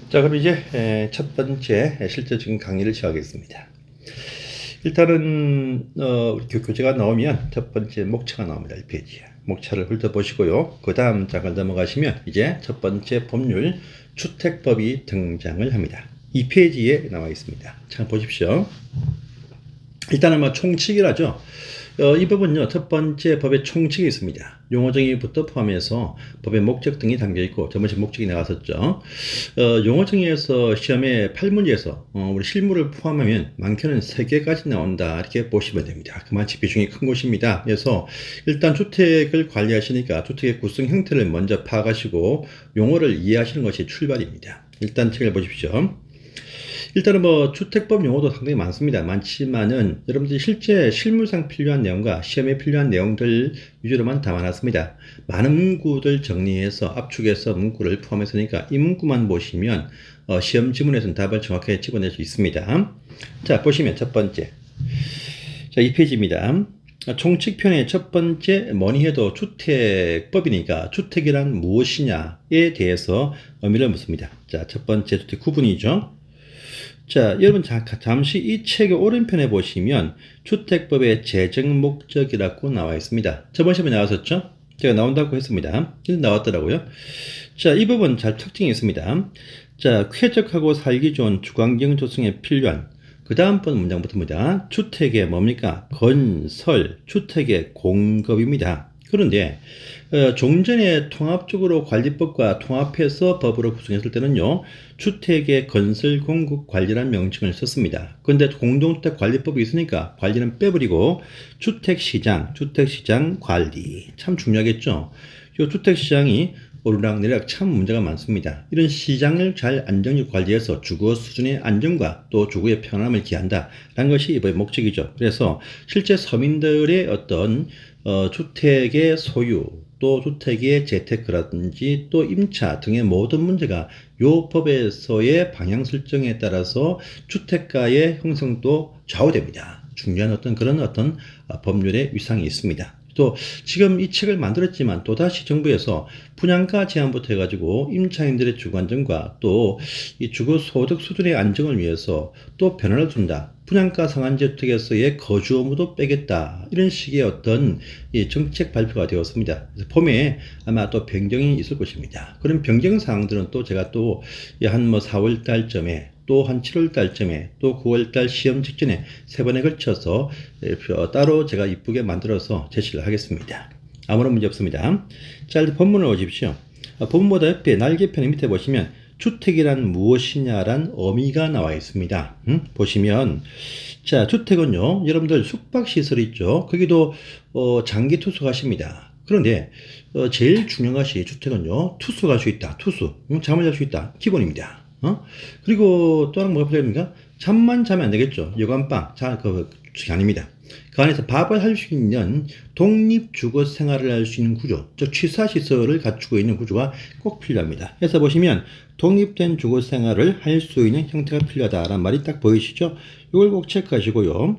자, 그럼 이제 첫 번째 실제적인 강의를 시작하겠습니다. 일단은 우리 교재가 나오면 첫 번째 목차가 나옵니다. 1페이지에. 목차를 훑어보시고요. 그 다음 장을 넘어가시면 이제 첫 번째 법률 주택법이 등장을 합니다. 2페이지에 나와 있습니다. 잘 보십시오. 일단은 총칙이라죠. 이 법은요, 첫 번째 법의 총칙이 있습니다. 용어정의부터 포함해서 법의 목적 등이 담겨 있고, 저번에 목적이 나왔었죠. 용어정의에서 시험에 8문제에서 우리 실무를 포함하면 많게는 3개까지 나온다, 이렇게 보시면 됩니다. 그만치 비중이 큰 곳입니다. 그래서 일단 주택을 관리하시니까 주택의 구성 형태를 먼저 파악하시고 용어를 이해하시는 것이 출발입니다. 일단 책을 보십시오. 일단은 주택법 용어도 상당히 많지만은 여러분들이 실제 실무상 필요한 내용과 시험에 필요한 내용들 위주로만 담아놨습니다. 많은 문구들 정리해서 압축해서 문구를 포함해서니까 이 문구만 보시면 시험 지문에서는 답을 정확하게 집어낼 수 있습니다. 자, 보시면 첫 번째. 자, 2페이지입니다. 총칙편의 첫 번째 뭐니 해도 주택법이니까 주택이란 무엇이냐에 대해서 의미를 묻습니다. 자, 첫 번째 주택 구분이죠. 자, 여러분 잠시 이 책의 오른편에 보시면 주택법의 재정 목적이라고 나와 있습니다. 저번 시험에 나왔었죠? 제가 나온다고 했습니다. 근데 나왔더라고요. 자, 이 법은 잘 특징이 있습니다. 자, 쾌적하고 살기 좋은 주거환경 조성에 필요한 그 다음번 문장부터입니다. 주택의 뭡니까? 건설, 주택의 공급입니다. 그런데 종전에 통합적으로 관리법과 통합해서 법으로 구성했을 때는요, 주택의 건설 공급 관리라는 명칭을 썼습니다. 그런데 공동주택 관리법이 있으니까 관리는 빼버리고 주택시장 관리, 참 중요하겠죠. 이 주택시장이 오르락내리락 참 문제가 많습니다. 이런 시장을 잘 안정적으로 관리해서 주거 수준의 안정과 또 주거의 편안함을 기한다라는 것이 이번의 목적이죠. 그래서 실제 서민들의 어떤 주택의 소유, 또 주택의 재테크라든지 또 임차 등의 모든 문제가 요 법에서의 방향 설정에 따라서 주택가의 형성도 좌우됩니다. 중요한 그런 법률의 위상이 있습니다. 또 지금 이 책을 만들었지만 또다시 정부에서 분양가 제한부터 해가지고 임차인들의 주거 안정과 또 이 주거 소득 수준의 안정을 위해서 또 변화를 준다. 분양가 상한주택에서의 거주 의무도 빼겠다. 이런 식의 이 정책 발표가 되었습니다. 그래서 봄에 아마 또 변경이 있을 것입니다. 그런 변경 사항들은 또 제가 또 한 4월 달쯤에 또 한 7월 달쯤에 또 9월 달 시험 직전에 3번에 걸쳐서 따로 제가 이쁘게 만들어서 제시를 하겠습니다. 아무런 문제 없습니다. 자, 본문을 보십시오. 본문보다 옆에 날개편 밑에 보시면 주택이란 무엇이냐란 어미가 나와 있습니다. 보시면 자, 주택은요, 여러분들 숙박시설 있죠. 거기도 장기 투숙하십니다. 그런데 제일 중요한 것이 주택은요, 투숙할 수 있다. 잠을 잘 수 있다. 기본입니다. 그리고 또 하나 뭐가 필요합니까? 잠만 자면 안 되겠죠. 여관방, 그게 아닙니다. 그 안에서 밥을 할 수 있는 독립주거 생활을 할 수 있는 구조, 즉 취사시설을 갖추고 있는 구조가 꼭 필요합니다. 그래서 보시면 독립된 주거 생활을 할 수 있는 형태가 필요하다라는 말이 딱 보이시죠? 이걸 꼭 체크하시고요.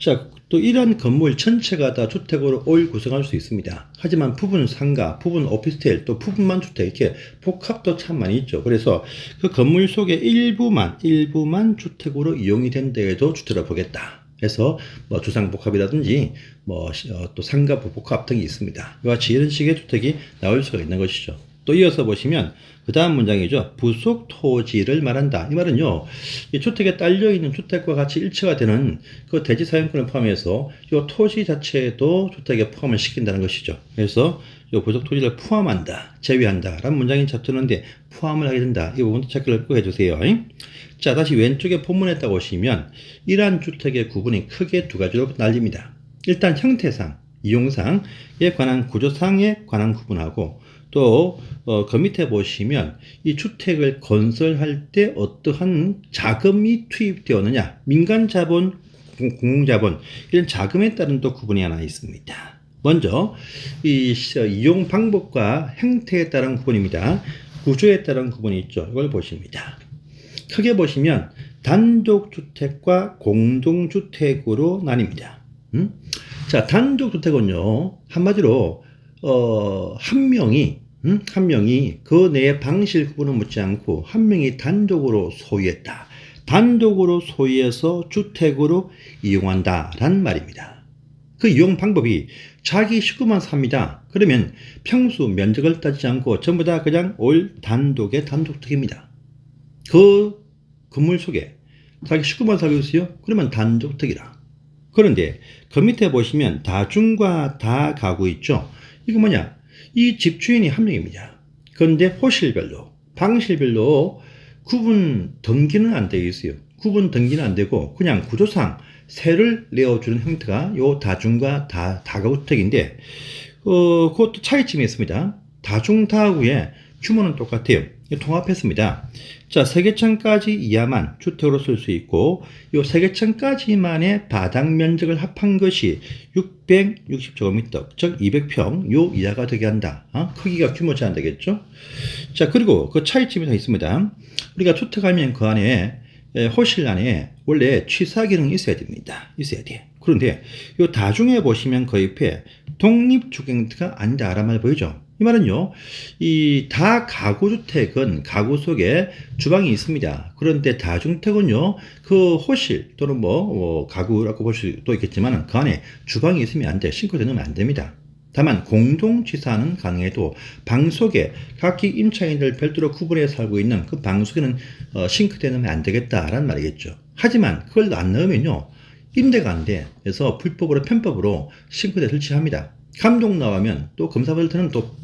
자, 또 이러한 건물 전체가 다 주택으로 올 구성할 수 있습니다. 하지만 부분 상가, 부분 오피스텔, 또 부분만 주택, 이렇게 복합도 참 많이 있죠. 그래서 그 건물 속의 일부만 주택으로 이용이 된다 해도 주택을 보겠다. 해서 주상복합이라든지 또 상가 복합 등이 있습니다. 이와 같이 이런 식의 주택이 나올 수가 있는 것이죠. 또 이어서 보시면 그 다음 문장이죠. 부속 토지를 말한다. 이 말은요, 이 주택에 딸려있는 주택과 같이 일체가 되는 그 대지 사용권을 포함해서 이 토지 자체에도 주택에 포함을 시킨다는 것이죠. 그래서 이 부속 토지를 포함한다, 제외한다 라는 문장이 잡혔는데 포함을 하게 된다. 이 부분도 체크를 꼭 해주세요. 자, 다시 왼쪽에 본문에 딱 보시면 이러한 주택의 구분이 크게 두 가지로 나뉩니다. 일단 형태상, 이용상에 관한 구조상에 관한 구분하고 또 그 밑에 보시면 이 주택을 건설할 때 어떠한 자금이 투입되었느냐, 민간자본, 공공자본, 이런 자금에 따른 또 구분이 하나 있습니다. 먼저 이 이용 방법과 형태에 따른 구분입니다. 구조에 따른 구분이 있죠. 이걸 보십니다. 크게 보시면 단독주택과 공동주택으로 나뉩니다. 자, 단독주택은요, 한마디로 한 명이 한 명이 그 내의 방실 구분을 묻지 않고 한 명이 단독으로 소유했다. 단독으로 소유해서 주택으로 이용한다라는 말입니다. 그 이용 방법이 자기 식구만 삽니다. 그러면 평수 면적을 따지지 않고 전부 다 그냥 올 단독의 단독택입니다. 그 건물 속에 자기 식구만 살고 있어요. 그러면 단독택이라. 그런데 그 밑에 보시면 다중과 다가구 있죠. 이거 뭐냐? 이 집주인이 한 명입니다. 그런데 호실별로, 방실별로 구분 등기는 안 되어 있어요. 구분 등기는 안 되고 그냥 구조상 세를 내어주는 형태가 요 다중과 다가구택인데 그것도 차이점이 있습니다. 다중다가구의 규모는 똑같아요. 통합했습니다. 자, 세개층까지 이하만 주택으로 쓸 수 있고 요 세개층까지만의 바닥 면적을 합한 것이 660제곱미터, 즉 200평 요 이하가 되게 한다. 크기가 규모 제한 되겠죠? 자, 그리고 그 차이점이 더 있습니다. 우리가 주택하면 그 안에 호실 안에 원래 취사 기능이 있어야 됩니다. 있어야 돼. 그런데 요 다중에 보시면 그 옆에 독립주택가 아니다라는 말 보이죠? 이 말은요, 이 다가구주택은 가구 속에 주방이 있습니다. 그런데 다중택은요, 그 호실 또는 가구라고 볼 수도 있겠지만 그 안에 주방이 있으면 안 돼. 싱크대 넣으면 안 됩니다. 다만 공동취사는 가능해도 방 속에 각기 임차인들 별도로 구분해 살고 있는 그 방 속에는 싱크대 넣으면 안 되겠다라는 말이겠죠. 하지만 그걸 안 넣으면요, 임대가 안 돼. 그래서 불법으로 편법으로 싱크대 설치합니다. 감독 나오면 또 검사벌들은 또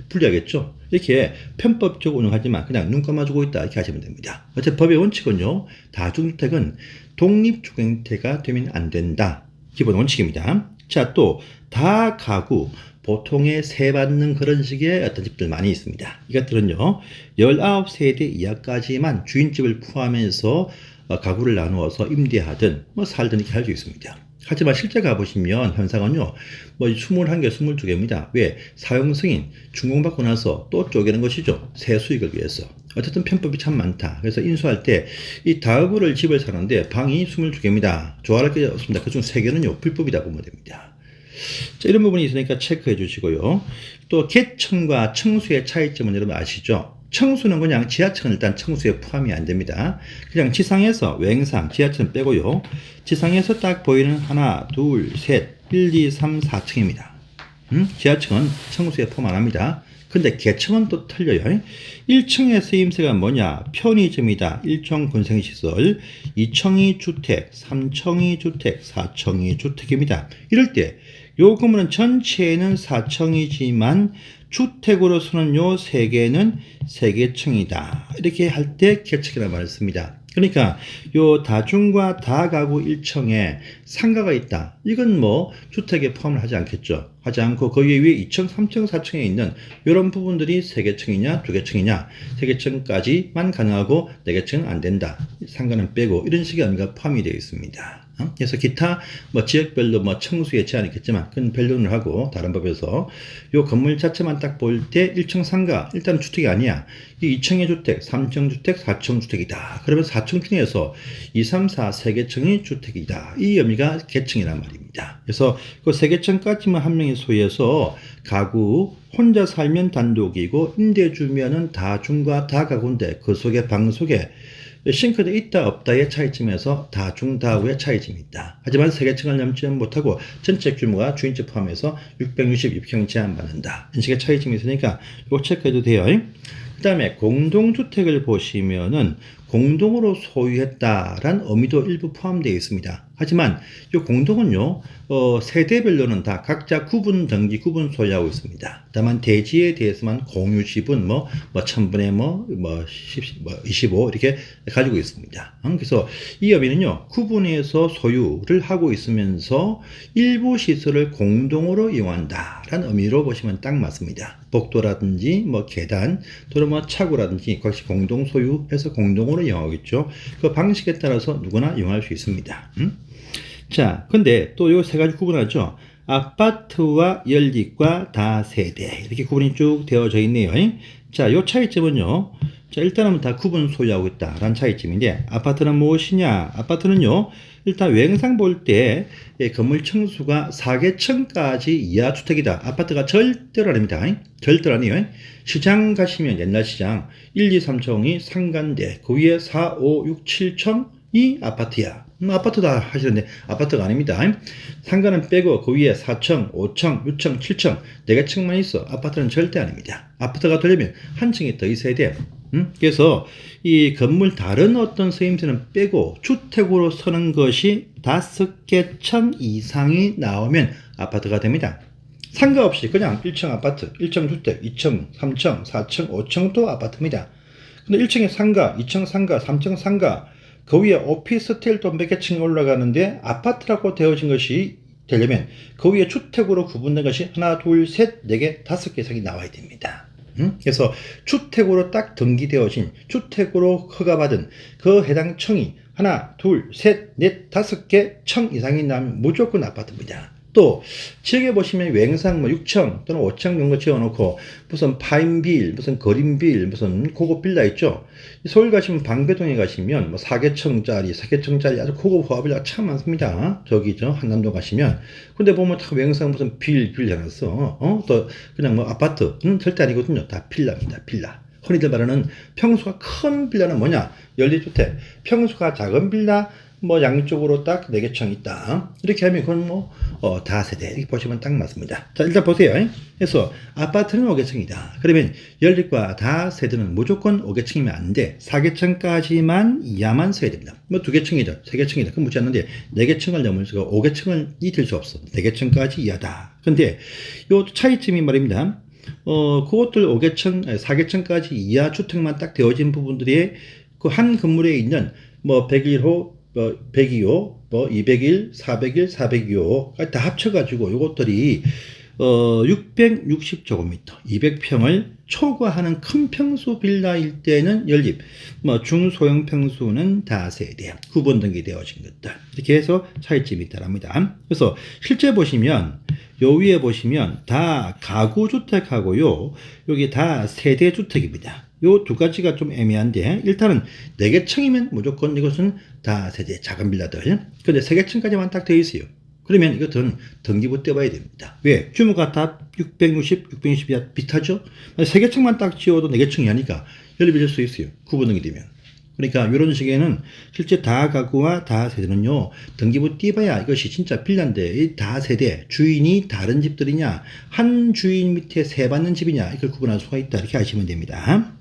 불리하겠죠. 이렇게 편법적으로 운영하지만 그냥 눈 감아주고 있다 이렇게 하시면 됩니다. 어차피 법의 원칙은요, 다중주택은 독립주택가 되면 안 된다. 기본 원칙입니다. 자, 또 다가구 보통에 세받는 그런 식의 어떤 집들 많이 있습니다. 이것들은요 19세대 이하까지만 주인집을 포함해서 가구를 나누어서 임대하든 살든 이렇게 할 수 있습니다. 하지만 실제 가보시면 현상은요 21개, 22개입니다. 왜? 사용 승인 준공받고 나서 또 쪼개는 것이죠. 세 수익을 위해서. 어쨌든 편법이 참 많다. 그래서 인수할 때 이 다가구를 집을 사는데 방이 22개입니다. 조화할 게 없습니다. 그중 3개는요 불법이다 보면 됩니다. 자, 이런 부분이 있으니까 체크해 주시고요. 또 개층과 층수의 차이점은 여러분 아시죠? 층수는 그냥 지하층은 일단 층수에 포함이 안 됩니다. 그냥 지상에서 외행상 지하층 빼고요. 지상에서 딱 보이는 하나, 둘, 셋, 1, 2, 3, 4층입니다. 지하층은 층수에 포함 안 합니다. 근데 개층은 또 틀려요. 1층의 쓰임새가 뭐냐? 편의점이다. 1층 군생시설, 2층이 주택, 3층이 주택, 4층이 주택입니다. 이럴 때 요 건물은 전체에는 4층이지만 주택으로 쓰는 요 3개는 3개층이다. 이렇게 할 때 개층이라는 말을 씁니다. 그러니까 요 다중과 다가구 1층에 상가가 있다. 이건 주택에 포함을 하지 않겠죠. 하지 않고 거기에 위에 2층, 3층, 4층에 있는 이런 부분들이 3개층이냐 2개층이냐 3개층까지만 가능하고 4개층은 안 된다. 상가는 빼고 이런 식의 의미가 포함이 되어 있습니다. 그래서 기타 지역별로 층수에 제한이 있겠지만 그건 변론을 하고 다른 법에서 요 건물 자체만 딱 볼 때 1층 상가 일단 주택이 아니야. 이 2층의 주택, 3층 주택, 4층 주택이다. 그러면 4층 중에서 2, 3, 4 3개층이 주택이다. 이 의미가 개층이란 말입니다. 그래서 그 3개층까지만 한 명이 소유해서 가구 혼자 살면 단독이고 임대주면은 다중과 다가구인데 그 속에 방 속에 싱크대 있다 없다의 차이점에서 다중 다가구의 차이점이 있다. 하지만 3개층을 넘지 못하고 전체 규모가 주인집 포함해서 662평 제한받는다. 이런 식의 차이점이 있으니까 이거 체크해도 돼요. 그 다음에 공동주택을 보시면은 공동으로 소유했다라는 의미도 일부 포함되어 있습니다. 하지만 이 공동은요 세대별로는 다 각자 구분 등기 구분 소유하고 있습니다. 다만 대지에 대해서만 공유 지분 1000분의 25 이렇게 가지고 있습니다. 그래서 이 의미는요 구분해서 소유를 하고 있으면서 일부 시설을 공동으로 이용한다라는 의미로 보시면 딱 맞습니다. 복도라든지 계단 또는 차고라든지 그것이 공동 소유해서 공동으로 이용하겠죠. 그 방식에 따라서 누구나 이용할 수 있습니다. 자, 근데 또 요 세 가지 구분하죠. 아파트와 연립과 다세대 이렇게 구분이 쭉 되어져 있네요. 자, 요 차이점은요. 자, 일단은 다 구분 소유하고 있다라는 차이점인데 아파트는 무엇이냐? 아파트는요. 일단 외형상 볼 때 건물 층수가 4개층까지 이하 주택이다. 아파트가 절대로 아닙니다. 절대로 아니에요. 시장 가시면 옛날 시장 1, 2, 3층이 상가인데 그 위에 4, 5, 6, 7층이 아파트야. 아파트다 하시는데 아파트가 아닙니다. 상가는 빼고 그 위에 4층, 5층, 6층, 7층 4개층만 있어. 아파트는 절대 아닙니다. 아파트가 되려면 한 층이 더 있어야 돼요. 그래서 이 건물 다른 어떤 서임새는 빼고 주택으로 서는 것이 5개 층 이상이 나오면 아파트가 됩니다. 상관없이 그냥 1층 아파트, 1층 주택, 2층, 3층, 4층, 5층도 아파트입니다. 근데 1층에 상가, 2층 상가, 3층 상가, 그 위에 오피스텔도 몇 개 층 올라가는데 아파트라고 되어진 것이 되려면 그 위에 주택으로 구분된 것이 하나, 둘, 셋, 네 개, 5개 이상이 나와야 됩니다. 그래서 주택으로 딱 등기되어진 주택으로 허가받은 그 해당 층이 하나, 둘, 셋, 넷, 5개 층 이상이 나면 무조건 아파트입니다. 또 지역에 보시면 외형상 뭐 6층 또는 5층 이런 거 지어놓고 무슨 파인빌, 무슨 그린빌, 무슨 고급 빌라 있죠. 서울 가시면 방배동에 가시면 뭐 4개층짜리, 4개층짜리 아주 고급 호화빌라가 참 많습니다. 저기 저 한남동 가시면. 근데 보면 다 외형상 무슨 빌 해놨어. 또 그냥 뭐 아파트는 절대 아니거든요. 다 빌라입니다. 빌라. 흔히들 말하는 평수가 큰 빌라는 뭐냐? 연립주택. 평수가 작은 빌라 뭐 양쪽으로 딱 4개층 있다. 이렇게 하면 그건 뭐 다세대 이렇게 보시면 딱 맞습니다. 자, 일단 보세요. 그래서 아파트는 5개층이다. 그러면 연립과 다세대는 무조건 5개층이면 안 돼. 4개층까지만 이하만 써야 됩니다. 뭐 2개층이다, 3개층이다. 그건 묻지 않는데 4개층을 넘을 수가 5개층을 될 수 없어. 4개층까지 이하다. 근데 요 차이점이 말입니다. 그것들 5개층, 4개층까지 이하 주택만 딱 되어진 부분들이 그 한 건물에 있는 뭐 101호 102호, 201, 401, 402호 다 합쳐가지고 이것들이 660제곱미터, 200평을 초과하는 큰 평수 빌라일 때는 연립, 뭐 중소형 평수는 다세대, 구분 등기되어진 것들 이렇게 해서 차이점이 있다랍니다. 그래서 실제 보시면 요 위에 보시면 다 가구주택하고요, 여기 다 세대주택입니다. 요 두 가지가 좀 애매한데 일단은 4개층이면 무조건 이것은 다 세대 작은 빌라들. 근데 3개층까지만 딱 되어 있어요. 그러면 이것은 등기부 떼봐야 됩니다. 왜? 규모가 다 660, 660이야 비슷하죠? 3개층만 딱 지어도 4개층이 하니까 연립이 될 수 있어요. 구분 등기되면. 그러니까 이런 식에는 실제 다가구와 다세대는요, 등기부 띄봐야 이것이 진짜 빌라인데 이 다세대 주인이 다른 집들이냐, 한 주인 밑에 세 받는 집이냐, 이걸 구분할 수가 있다. 이렇게 아시면 됩니다.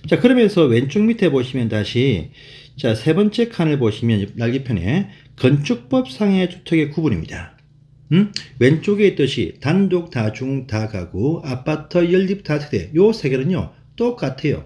자, 그러면서 왼쪽 밑에 보시면 다시 자, 세 번째 칸을 보시면 날개편에 건축법상의 주택의 구분입니다. 왼쪽에 있듯이 단독, 다중, 다가구, 아파트, 연립, 다세대 요 세 개는요 똑같아요.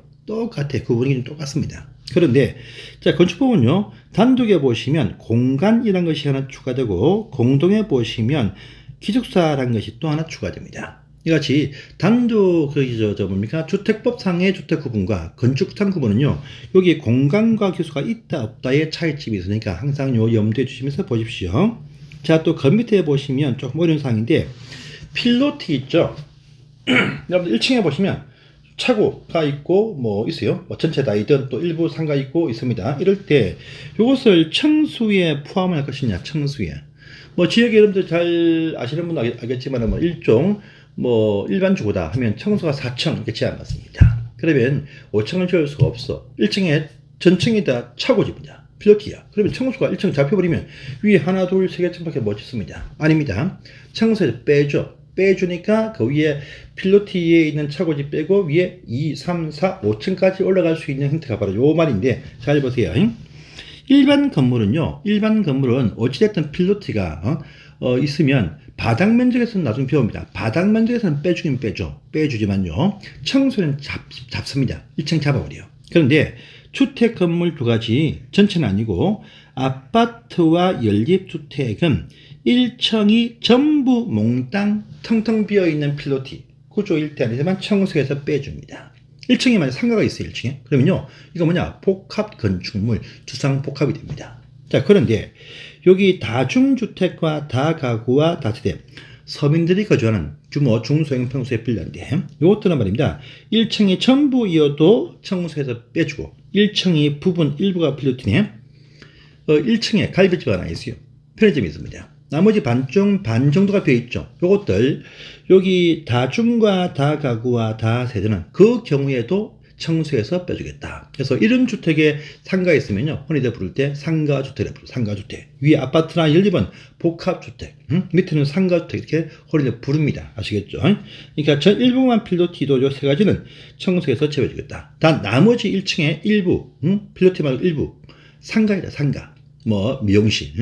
구분이 똑같습니다. 그런데 자, 건축법은요 단독에 보시면 공간이라는 것이 하나 추가되고 공동에 보시면 기숙사라는 것이 또 하나 추가됩니다. 이같이 단독 뭡니까? 주택법상의 주택 구분과 건축상 구분은요, 여기 공간과 기수가 있다 없다의 차이점이 있으니까 항상 요 염두에 주시면서 보십시오. 자, 또 그 밑에 보시면 조금 어려운 사항인데 필로티 있죠? 여러분들 1층에 보시면 차고가 있고 뭐 있어요. 뭐 전체 다이든 또 일부 상가 있고 있습니다. 이럴 때 이것을 층수에 포함을 할 것이냐, 층수에. 뭐 지역에 여러분들 잘 아시는 분은 알겠지만 뭐 일종 뭐 일반 주거다 하면 층수가 4층 이렇게 제한 받습니다. 그러면 5층을 지을 수가 없어. 1층에 전층이 다 차고집이냐, 필로티야. 그러면 층수가 1층 잡혀버리면 위에 하나, 둘, 세 개 층밖에 못 짓습니다. 아닙니다. 층수에서 빼주니까 그 위에 필로티에 있는 차고집 빼고 위에 2, 3, 4, 5층까지 올라갈 수 있는 형태가 바로 요 말인데 잘 보세요. 일반 건물은 어찌됐든 필로티가 있으면 바닥 면적에서는 나중에 비웁니다. 바닥 면적에서는 빼주긴 빼주지만요. 층수는 잡습니다. 1층 잡아버려요. 그런데 주택 건물 두 가지, 전체는 아니고 아파트와 연립주택은 1층이 전부 몽땅 텅텅 비어있는 필로티 구조일 때 아니지만 층수에서 빼줍니다. 1층에 만약 상가가 있어요. 1층에. 그러면요, 이거 뭐냐, 복합 건축물 주상복합이 됩니다. 자, 그런데 여기 다중주택과 다가구와 다세대, 서민들이 거주하는 규모 중소형 평수의 빌라인데 이것들은 말입니다. 1층이 전부 이어도 층수에서 빼주고 1층이 부분 일부가 필로티네. 1층에 갈비집 하나 있어요. 편의점이 있습니다. 나머지 반 정도가 비어 있죠. 요것들 여기 다중과 다가구와 다세대는 그 경우에도 청수해서 빼주겠다. 그래서 이런 주택에 상가가 있으면요, 흔히들 부를 때 상가주택이라고 부르죠. 상가주택. 위에 아파트나 연립은 복합주택, 밑에는 상가주택 이렇게 흔히들 부릅니다. 아시겠죠? 그러니까 전 일부만 필로티도 요 세 가지는 청수해서 채워주겠다. 단 나머지 1층에 일부, 필로티 말고 일부 상가이다. 상가. 뭐 미용실,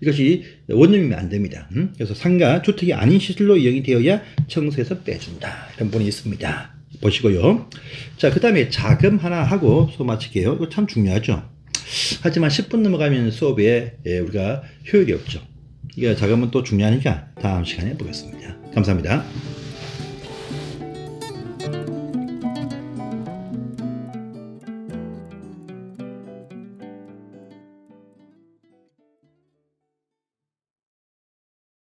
이것이 원룸이면 안 됩니다. 그래서 상가 주택이 아닌 시설로 이용이 되어야 청수해서 빼준다. 이런 부분이 있습니다. 보시고요. 자, 그 다음에 자금 하나 하고 수업 마칠게요. 이거 참 중요하죠. 하지만 10분 넘어가면 수업에 우리가 효율이 없죠. 이게 자금은 또 중요하니까 다음 시간에 보겠습니다. 감사합니다.